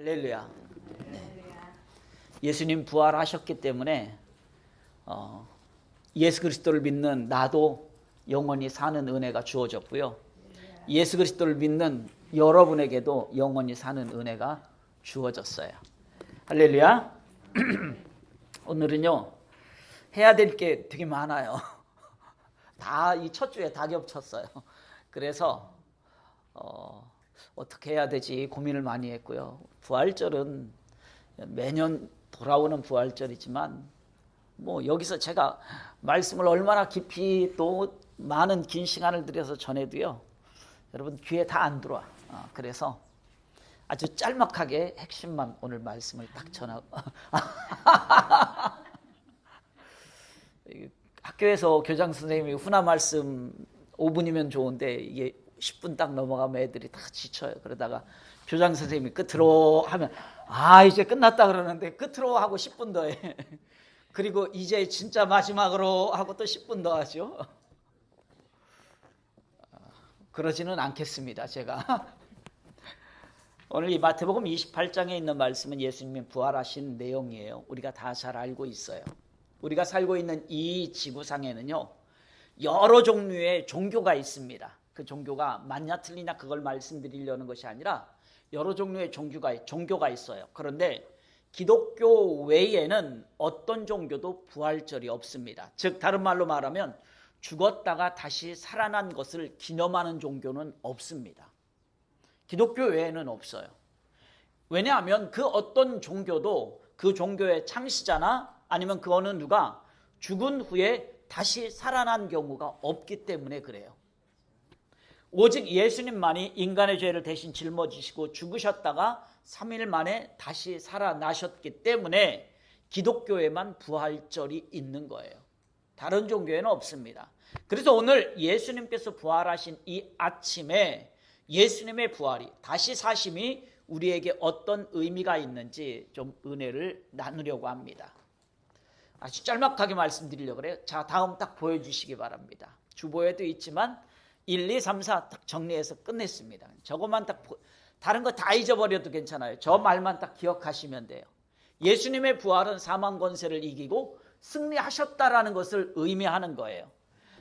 할렐루야. 네. 예수님 부활하셨기 때문에 예수 그리스도를 믿는 나도 영원히 사는 은혜가 주어졌고요. 예수 그리스도를 믿는 여러분에게도 영원히 사는 은혜가 주어졌어요. 할렐루야. 오늘은요, 해야 될 게 되게 많아요. 다 이 첫 주에 다 겹쳤어요. 그래서 어떻게 해야 되지 고민을 많이 했고요. 부활절은 매년 돌아오는 부활절이지만 뭐 여기서 제가 말씀을 얼마나 깊이 또 많은 긴 시간을 들여서 전해도요, 여러분 귀에 다 안 들어와. 그래서 아주 짤막하게 핵심만 오늘 말씀을 딱 전하고 학교에서 교장 선생님이 훈화 말씀 5분이면 좋은데 이게 10분 딱 넘어가면 애들이 다 지쳐요. 그러다가 교장 선생님이 끝으로 하면 이제 끝났다 그러는데 끝으로 하고 10분 더 해. 그리고 이제 진짜 마지막으로 하고 또 10분 더 하죠. 그러지는 않겠습니다, 제가. 오늘 이 마태복음 28장에 있는 말씀은 예수님이 부활하신 내용이에요. 우리가 다 잘 알고 있어요. 우리가 살고 있는 이 지구상에는요, 여러 종류의 종교가 있습니다. 그 종교가 맞냐 틀리냐 그걸 말씀드리려는 것이 아니라 여러 종류의 종교가 있어요. 그런데 기독교 외에는 어떤 종교도 부활절이 없습니다. 즉 다른 말로 말하면 죽었다가 다시 살아난 것을 기념하는 종교는 없습니다. 기독교 외에는 없어요. 왜냐하면 그 어떤 종교도 그 종교의 창시자나 아니면 그 어느 누가 죽은 후에 다시 살아난 경우가 없기 때문에 그래요. 오직 예수님만이 인간의 죄를 대신 짊어지시고 죽으셨다가 3일 만에 다시 살아나셨기 때문에 기독교에만 부활절이 있는 거예요. 다른 종교에는 없습니다. 그래서 오늘 예수님께서 부활하신 이 아침에 예수님의 부활이, 다시 사심이 우리에게 어떤 의미가 있는지 좀 은혜를 나누려고 합니다. 아주 짤막하게 말씀드리려고 그래요. 자, 다음 딱 보여주시기 바랍니다. 주보에도 있지만 1, 2, 3, 4 딱 정리해서 끝냈습니다. 저것만 딱 다른 거 다 잊어버려도 괜찮아요. 저 말만 딱 기억하시면 돼요. 예수님의 부활은 사망 권세를 이기고 승리하셨다라는 것을 의미하는 거예요.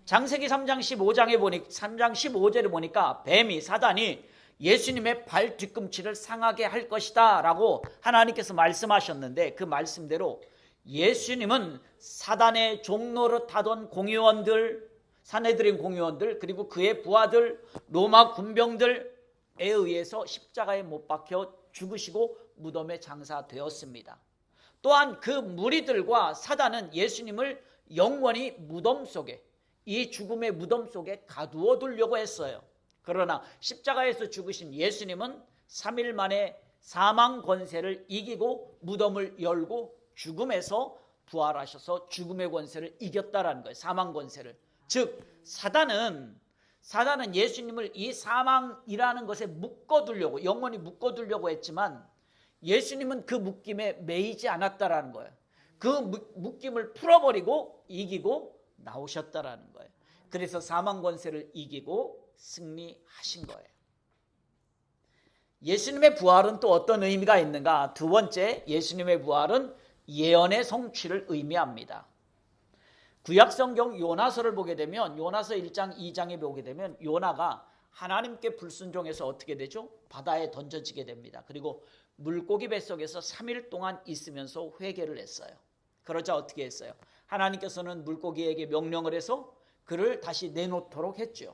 창세기 3장 15절에 보니까 뱀이, 사단이 예수님의 발 뒤꿈치를 상하게 할 것이다 라고 하나님께서 말씀하셨는데, 그 말씀대로 예수님은 사단의 종로를 타던 공의원들, 산헤드린 공의원들, 그리고 그의 부하들, 로마 군병들에 의해서 십자가에 못 박혀 죽으시고 무덤에 장사되었습니다. 또한 그 무리들과 사단은 예수님을 영원히 무덤 속에, 이 죽음의 무덤 속에 가두어 두려고 했어요. 그러나 십자가에서 죽으신 예수님은 3일 만에 사망 권세를 이기고 무덤을 열고 죽음에서 부활하셔서 죽음의 권세를 이겼다라는 거예요. 사망 권세를. 즉 사단은 예수님을 이 사망이라는 것에 묶어두려고, 영원히 묶어두려고 했지만 예수님은 그 묶임에 매이지 않았다라는 거예요. 그 묶임을 풀어버리고 이기고 나오셨다라는 거예요. 그래서 사망 권세를 이기고 승리하신 거예요. 예수님의 부활은 또 어떤 의미가 있는가? 두 번째, 예수님의 부활은 예언의 성취를 의미합니다. 구약성경 요나서를 보게 되면, 요나서 1장 2장에 보게 되면 요나가 하나님께 불순종해서 어떻게 되죠? 바다에 던져지게 됩니다. 그리고 물고기 뱃속에서 3일 동안 있으면서 회개를 했어요. 그러자 어떻게 했어요? 하나님께서는 물고기에게 명령을 해서 그를 다시 내놓도록 했죠.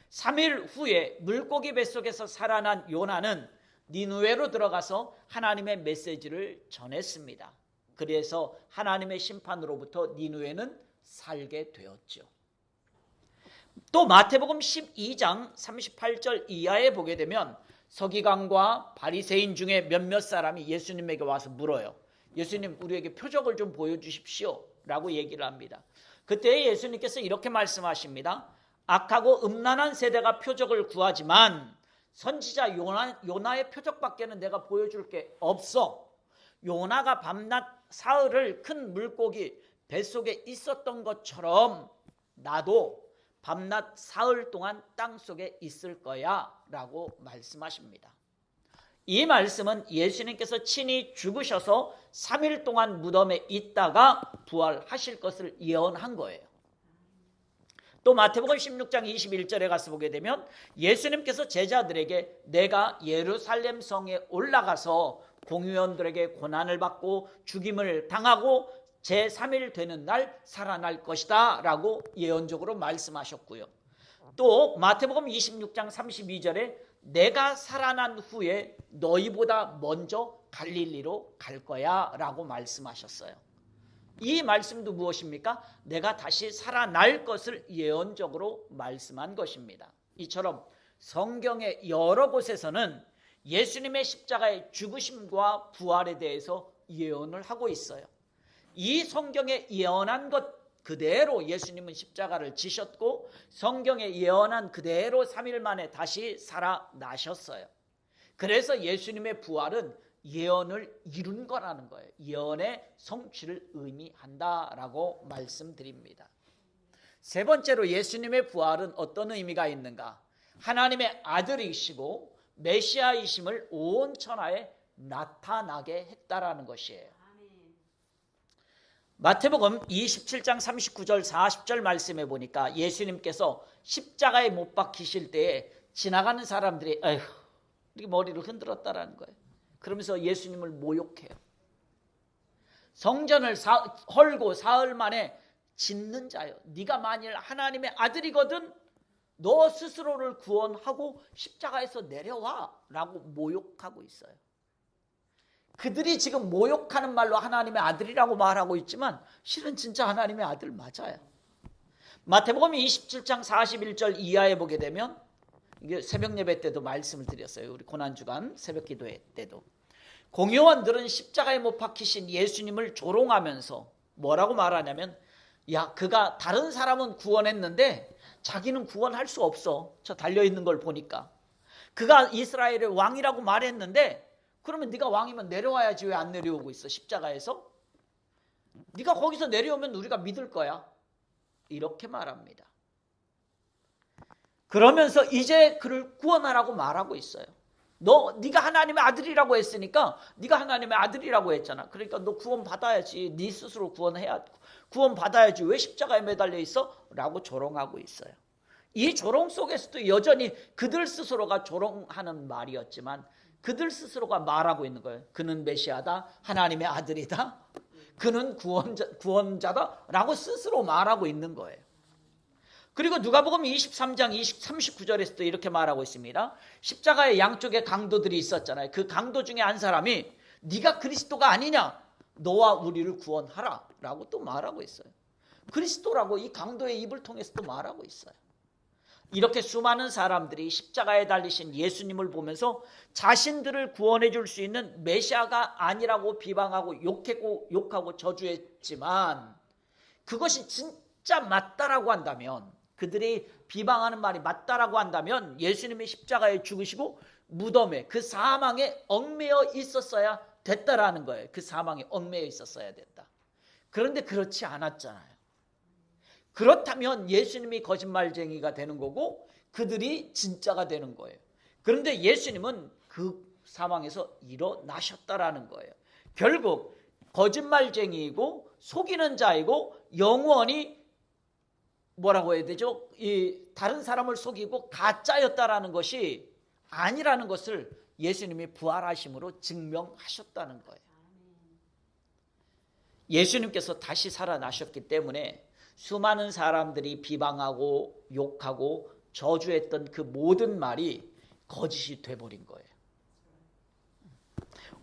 3일 후에 물고기 뱃속에서 살아난 요나는 니느웨로 들어가서 하나님의 메시지를 전했습니다. 그래서 하나님의 심판으로부터 니느웨는 살게 되었죠. 또 마태복음 12장 38절 이하에 보게 되면 서기관과 바리새인 중에 몇몇 사람이 예수님에게 와서 물어요. 예수님, 우리에게 표적을 좀 보여주십시오 라고 얘기를 합니다. 그때 예수님께서 이렇게 말씀하십니다. 악하고 음란한 세대가 표적을 구하지만 선지자 요나의 표적밖에는 내가 보여줄 게 없어. 요나가 밤낮 사흘을 큰 물고기 뱃속에 있었던 것처럼 나도 밤낮 사흘 동안 땅속에 있을 거야 라고 말씀하십니다. 이 말씀은 예수님께서 친히 죽으셔서 3일 동안 무덤에 있다가 부활하실 것을 예언한 거예요. 또 마태복음 16장 21절에 가서 보게 되면 예수님께서 제자들에게 내가 예루살렘 성에 올라가서 공의원들에게 고난을 받고 죽임을 당하고 제3일 되는 날 살아날 것이다 라고 예언적으로 말씀하셨고요. 또 마태복음 26장 32절에 내가 살아난 후에 너희보다 먼저 갈릴리로 갈 거야 라고 말씀하셨어요. 이 말씀도 무엇입니까? 내가 다시 살아날 것을 예언적으로 말씀한 것입니다. 이처럼 성경의 여러 곳에서는 예수님의 십자가의 죽으심과 부활에 대해서 예언을 하고 있어요. 이 성경에 예언한 것 그대로 예수님은 십자가를 지셨고 성경에 예언한 그대로 3일 만에 다시 살아나셨어요. 그래서 예수님의 부활은 예언을 이룬 거라는 거예요. 예언의 성취를 의미한다라고 말씀드립니다. 세 번째로 예수님의 부활은 어떤 의미가 있는가? 하나님의 아들이시고 메시아이심을 온 천하에 나타나게 했다라는 것이에요. 마태복음 27장 39절 40절 말씀해 보니까 예수님께서 십자가에 못 박히실 때에 지나가는 사람들이 에휴 이렇게 머리를 흔들었다라는 거예요. 그러면서 예수님을 모욕해요. 성전을 헐고 사흘 만에 짓는 자요, 네가 만일 하나님의 아들이거든 너 스스로를 구원하고 십자가에서 내려와 라고 모욕하고 있어요. 그들이 지금 모욕하는 말로 하나님의 아들이라고 말하고 있지만 실은 진짜 하나님의 아들 맞아요. 마태복음 27장 41절 이하에 보게 되면 이게 새벽 예배 때도 말씀을 드렸어요. 우리 고난주간 새벽 기도회 때도 공의원들은 십자가에 못 박히신 예수님을 조롱하면서 뭐라고 말하냐면 야 그가 다른 사람은 구원했는데 자기는 구원할 수 없어. 저 달려있는 걸 보니까 그가 이스라엘의 왕이라고 말했는데 그러면 네가 왕이면 내려와야지 왜 안 내려오고 있어 십자가에서? 네가 거기서 내려오면 우리가 믿을 거야. 이렇게 말합니다. 그러면서 이제 그를 구원하라고 말하고 있어요. 네가 하나님의 아들이라고 했으니까 네가 하나님의 아들이라고 했잖아. 그러니까 너 구원 받아야지. 네 스스로 구원 받아야지. 왜 십자가에 매달려 있어? 라고 조롱하고 있어요. 이 조롱 속에서도 여전히 그들 스스로가 조롱하는 말이었지만 그들 스스로가 말하고 있는 거예요. 그는 메시아다. 하나님의 아들이다. 그는 구원자다. 라고 스스로 말하고 있는 거예요. 그리고 누가복음 23장 39절에서도 이렇게 말하고 있습니다. 십자가의 양쪽에 강도들이 있었잖아요. 그 강도 중에 한 사람이 네가 그리스도가 아니냐? 너와 우리를 구원하라. 라고 또 말하고 있어요. 그리스도라고 이 강도의 입을 통해서 또 말하고 있어요. 이렇게 수많은 사람들이 십자가에 달리신 예수님을 보면서 자신들을 구원해 줄 수 있는 메시아가 아니라고 비방하고 욕하고 저주했지만 그것이 진짜 맞다라고 한다면 그들이 비방하는 말이 맞다라고 한다면 예수님이 십자가에 죽으시고 무덤에 그 사망에 얽매여 있었어야 됐다라는 거예요. 그 사망에 얽매여 있었어야 됐다. 그런데 그렇지 않았잖아요. 그렇다면 예수님이 거짓말쟁이가 되는 거고 그들이 진짜가 되는 거예요. 그런데 예수님은 그 사망에서 일어나셨다라는 거예요. 결국 거짓말쟁이이고 속이는 자이고 영원히 뭐라고 해야 되죠? 다른 사람을 속이고 가짜였다라는 것이 아니라는 것을 예수님이 부활하심으로 증명하셨다는 거예요. 예수님께서 다시 살아나셨기 때문에 수많은 사람들이 비방하고 욕하고 저주했던 그 모든 말이 거짓이 돼버린 거예요.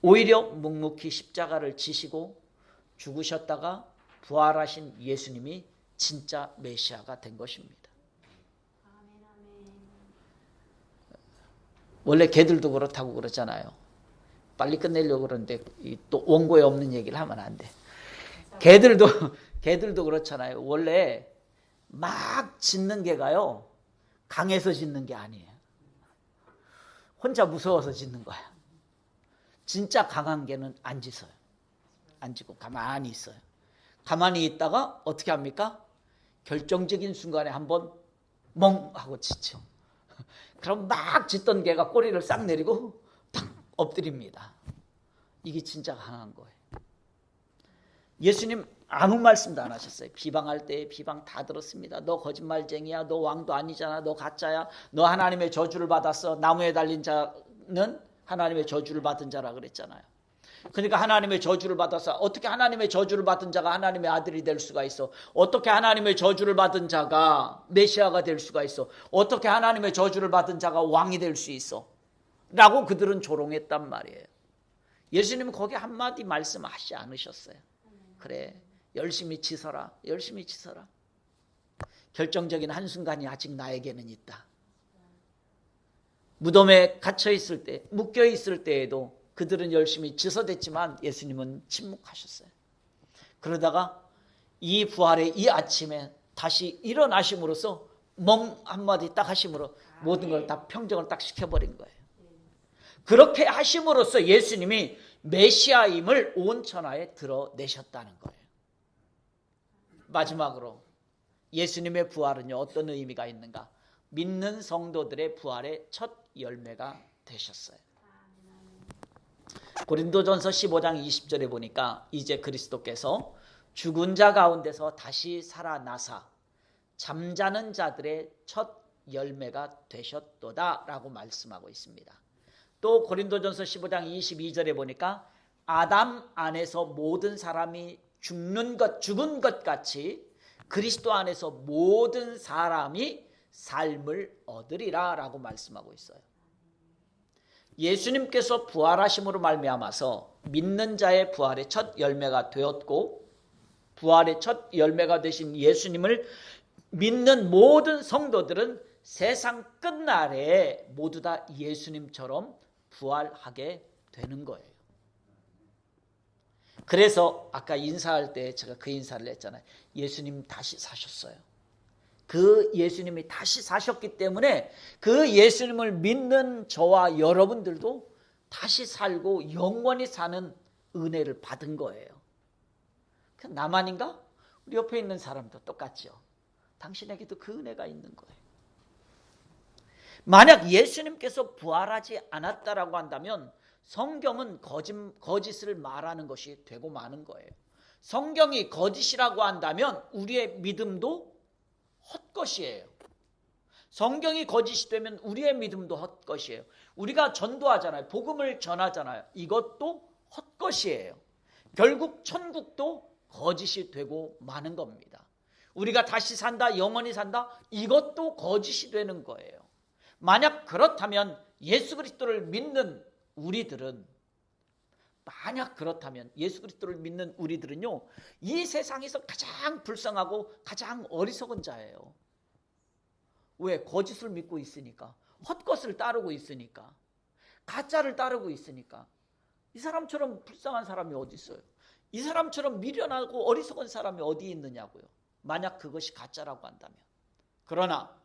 오히려 묵묵히 십자가를 지시고 죽으셨다가 부활하신 예수님이 진짜 메시아가 된 것입니다. 원래 개들도 그렇다고 그러잖아요. 빨리 끝내려고 그러는데 또 원고에 없는 얘기를 하면 안 돼. 개들도 그렇잖아요. 원래 막 짖는 개가요. 강해서 짖는 게 아니에요. 혼자 무서워서 짖는 거야. 진짜 강한 개는 안 짖어요. 안 짖고 가만히 있어요. 가만히 있다가 어떻게 합니까? 결정적인 순간에 한번 멍 하고 짖죠. 그럼 막 짖던 개가 꼬리를 싹 내리고 탕 엎드립니다. 이게 진짜 강한 거예요. 예수님 아무 말씀도 안 하셨어요. 비방할 때 비방 다 들었습니다. 너 거짓말쟁이야. 너 왕도 아니잖아. 너 가짜야. 너 하나님의 저주를 받았어. 나무에 달린 자는 하나님의 저주를 받은 자라 그랬잖아요. 그러니까 하나님의 저주를 받아서 어떻게 하나님의 저주를 받은 자가 하나님의 아들이 될 수가 있어? 어떻게 하나님의 저주를 받은 자가 메시아가 될 수가 있어? 어떻게 하나님의 저주를 받은 자가 왕이 될 수 있어? 라고 그들은 조롱했단 말이에요. 예수님은 거기 한마디 말씀하시지 않으셨어요. 그래, 열심히 치서라. 열심히 치서라. 결정적인 한순간이 아직 나에게는 있다. 무덤에 갇혀 있을 때, 묶여 있을 때에도 그들은 열심히 지서댔지만 예수님은 침묵하셨어요. 그러다가 이 부활의 이 아침에 다시 일어나심으로써 멍 한마디 딱 하심으로 모든 걸 다 평정을 딱 시켜버린 거예요. 그렇게 하심으로써 예수님이 메시아임을 온 천하에 드러내셨다는 거예요. 마지막으로 예수님의 부활은요, 어떤 의미가 있는가? 믿는 성도들의 부활의 첫 열매가 되셨어요. 고린도전서 15장 20절에 보니까 이제 그리스도께서 죽은 자 가운데서 다시 살아나사 잠자는 자들의 첫 열매가 되셨도다 라고 말씀하고 있습니다. 또 고린도전서 15장 22절에 보니까 아담 안에서 모든 사람이 죽은 것 같이 그리스도 안에서 모든 사람이 삶을 얻으리라 라고 말씀하고 있어요. 예수님께서 부활하심으로 말미암아서 믿는 자의 부활의 첫 열매가 되었고, 부활의 첫 열매가 되신 예수님을 믿는 모든 성도들은 세상 끝날에 모두 다 예수님처럼 부활하게 되는 거예요. 그래서 아까 인사할 때 제가 그 인사를 했잖아요. 예수님 다시 사셨어요. 그 예수님이 다시 사셨기 때문에 그 예수님을 믿는 저와 여러분들도 다시 살고 영원히 사는 은혜를 받은 거예요. 나만인가? 우리 옆에 있는 사람도 똑같죠. 당신에게도 그 은혜가 있는 거예요. 만약 예수님께서 부활하지 않았다라고 한다면 성경은 거짓을 말하는 것이 되고 마는 거예요. 성경이 거짓이라고 한다면 우리의 믿음도 헛것이에요. 성경이 거짓이 되면 우리의 믿음도 헛것이에요. 우리가 전도하잖아요. 복음을 전하잖아요. 이것도 헛것이에요. 결국 천국도 거짓이 되고 마는 겁니다. 우리가 다시 산다, 영원히 산다, 이것도 거짓이 되는 거예요. 만약 그렇다면 예수 그리스도를 믿는 우리들은, 만약 그렇다면 예수 그리스도를 믿는 우리들은요, 이 세상에서 가장 불쌍하고 가장 어리석은 자예요. 왜? 거짓을 믿고 있으니까, 헛것을 따르고 있으니까, 가짜를 따르고 있으니까. 이 사람처럼 불쌍한 사람이 어디 있어요? 이 사람처럼 미련하고 어리석은 사람이 어디 있느냐고요. 만약 그것이 가짜라고 한다면. 그러나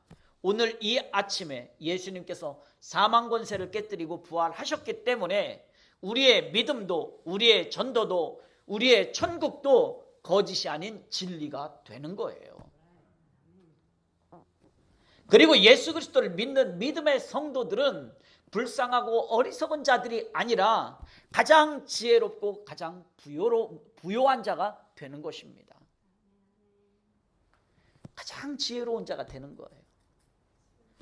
오늘 이 아침에 예수님께서 사망 권세를 깨뜨리고 부활하셨기 때문에 우리의 믿음도, 우리의 전도도, 우리의 천국도 거짓이 아닌 진리가 되는 거예요. 그리고 예수 그리스도를 믿는 믿음의 성도들은 불쌍하고 어리석은 자들이 아니라 가장 지혜롭고 가장 부요한 자가 되는 것입니다. 가장 지혜로운 자가 되는 거예요.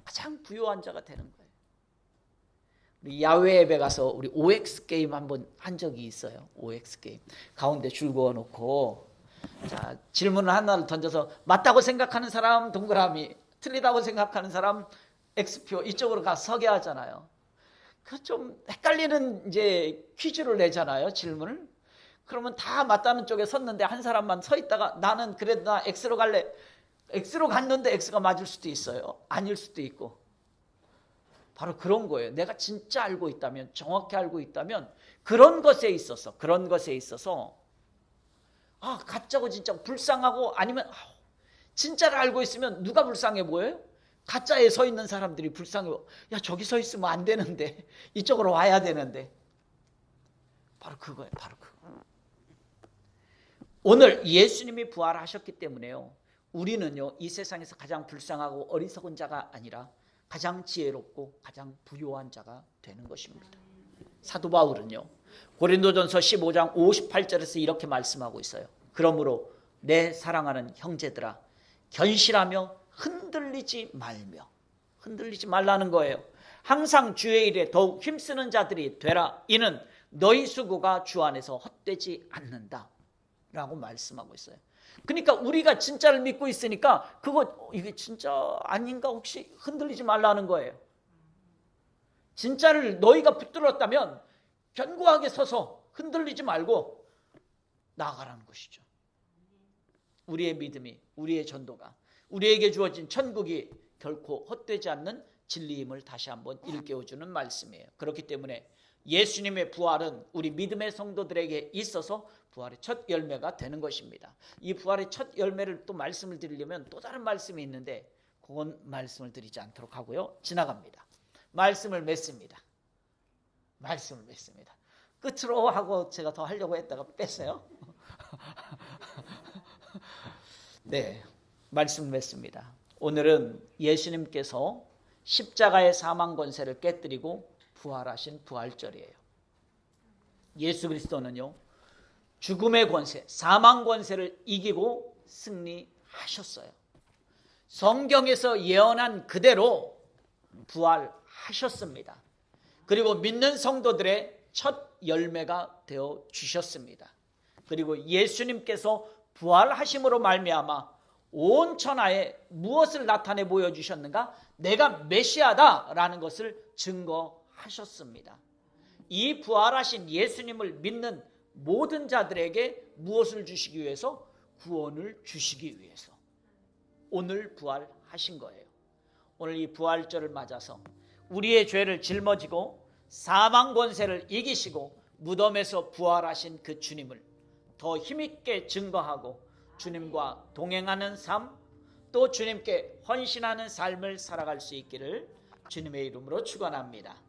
가장 부요한 자가 되는 거예요. 우리 야외 예배 가서 우리 OX 게임 한번 한 적이 있어요. OX 게임 가운데 줄 그어놓고, 자, 질문을 하나를 던져서 맞다고 생각하는 사람 동그라미, 틀리다고 생각하는 사람 X표, 이쪽으로 가서 서게 하잖아요. 그 좀 헷갈리는 이제 퀴즈를 내잖아요, 질문을. 그러면 다 맞다는 쪽에 섰는데 한 사람만 서 있다가 나는 그래도 나 X로 갈래. X로 갔는데 X가 맞을 수도 있어요. 아닐 수도 있고. 바로 그런 거예요. 내가 진짜 알고 있다면, 정확히 알고 있다면 그런 것에 있어서 가짜고 진짜 불쌍하고, 아니면 진짜를 알고 있으면 누가 불쌍해 보여요? 가짜에 서 있는 사람들이 불쌍해 보여. 야, 저기 서 있으면 안 되는데, 이쪽으로 와야 되는데. 바로 그거예요. 바로 그거. 오늘 예수님이 부활하셨기 때문에요, 우리는요, 이 세상에서 가장 불쌍하고 어리석은 자가 아니라 가장 지혜롭고 가장 부요한 자가 되는 것입니다. 사도 바울은요, 고린도전서 15장 58절에서 이렇게 말씀하고 있어요. 그러므로 내 사랑하는 형제들아, 견실하며 흔들리지 말라는 거예요. 항상 주의 일에 더욱 힘쓰는 자들이 되라. 이는 너희 수고가 주 안에서 헛되지 않는다 라고 말씀하고 있어요. 그러니까 우리가 진짜를 믿고 있으니까 이게 진짜 아닌가 혹시 흔들리지 말라는 거예요. 진짜를 너희가 붙들었다면 견고하게 서서 흔들리지 말고 나아가라는 것이죠. 우리의 믿음이, 우리의 전도가, 우리에게 주어진 천국이 결코 헛되지 않는 진리임을 다시 한번 일깨워주는 말씀이에요. 그렇기 때문에 예수님의 부활은 우리 믿음의 성도들에게 있어서 부활의 첫 열매가 되는 것입니다. 이 부활의 첫 열매를 또 말씀을 드리려면 또 다른 말씀이 있는데 그건 말씀을 드리지 않도록 하고요. 지나갑니다. 말씀을 맺습니다. 끝으로 하고 제가 더 하려고 했다가 뺐어요. 네, 말씀을 맺습니다. 오늘은 예수님께서 십자가의 사망 권세를 깨뜨리고 부활하신 부활절이에요. 예수 그리스도는요, 죽음의 권세, 사망 권세를 이기고 승리하셨어요. 성경에서 예언한 그대로 부활하셨습니다. 그리고 믿는 성도들의 첫 열매가 되어 주셨습니다. 그리고 예수님께서 부활하심으로 말미암아 온 천하에 무엇을 나타내 보여주셨는가? 내가 메시아다라는 것을 증거하셨습니다. 이 부활하신 예수님을 믿는 모든 자들에게 무엇을 주시기 위해서? 구원을 주시기 위해서 오늘 부활하신 거예요. 오늘 이 부활절을 맞아서 우리의 죄를 짊어지고 사망 권세를 이기시고 무덤에서 부활하신 그 주님을 더 힘있게 증거하고 주님과 동행하는 삶, 또 주님께 헌신하는 삶을 살아갈 수 있기를 주님의 이름으로 축원합니다.